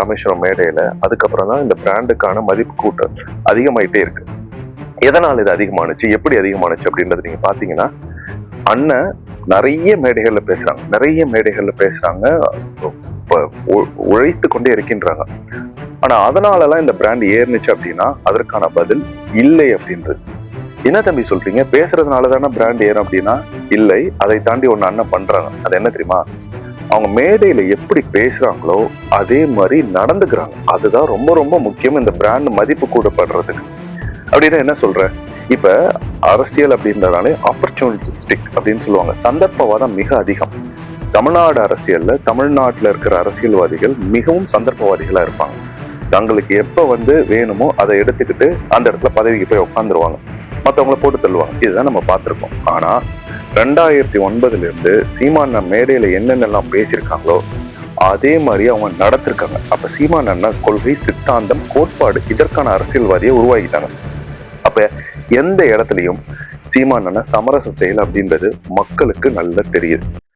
ராமேஸ்வரம் மேடையில அதுக்கப்புறம் தான் இந்த பிராண்டுக்கான மதிப்பு கூட்டம் அதிகமாயிட்டே இருக்கு. எதனால் இது அதிகமானுச்சு, எப்படி அதிகமானுச்சு அப்படின்றது நீங்க பாத்தீங்கன்னா, அண்ணன் நிறைய மேடைகள்ல பேசுறாங்க, உழைத்து கொண்டே இருக்கின்றாங்க. ஆனா அதனாலலாம் இந்த பிராண்ட் ஏறுனுச்சு அப்படின்னா அதற்கான பதில் இல்லை அப்படின்றது. என்ன தம்பி சொல்றீங்க, பேசுறதுனால தானே பிராண்ட் ஏறும் அப்படின்னா இல்லை, அதை தாண்டி ஒண்ணு அண்ணன் பண்றாங்க. அது என்ன தெரியுமா, அவங்க மேடையில எப்படி பேசுறாங்களோ அதே மாதிரி நடந்துக்கிறாங்க. அதுதான் ரொம்ப ரொம்ப முக்கியம் இந்த பிராண்ட் மதிப்பு கூடப்படுறதுக்கு. அப்படின்னா என்ன சொல்றேன், இப்ப அரசியல் அப்படின்றதாலே ஆப்பர்ச்சுனிட்டிஸ்டிக் அப்படின்னு சொல்லுவாங்க, சந்தர்ப்பவாதம் மிக அதிகம். தமிழ்நாடு அரசியல்ல தமிழ்நாட்டுல இருக்கிற அரசியல்வாதிகள் மிகவும் சந்தர்ப்பவாதிகளா இருப்பாங்க. தங்களுக்கு எப்ப வேணுமோ அதை எடுத்துக்கிட்டு அந்த இடத்துல பதவிக்கு போய் உட்காந்துருவாங்க, மற்றவங்கள போட்டு தள்ளுவாங்க. இதுதான் நம்ம பார்த்திருக்கோம். ஆனா 2009 இருந்து சீமான் மேடையில என்னென்னலாம் பேசியிருக்காங்களோ அதே மாதிரி அவங்க நடத்திருக்காங்க. அப்ப சீமான் அண்ணா கொள்கை, சித்தாந்தம், கோட்பாடு இதற்கான அரசியல்வாதியை உருவாக்கிட்டாங்க. அப்ப எந்த இடத்துலையும் சீமான் அண்ணா சமரச செயல் அப்படின்றது மக்களுக்கு நல்லா தெரியுது.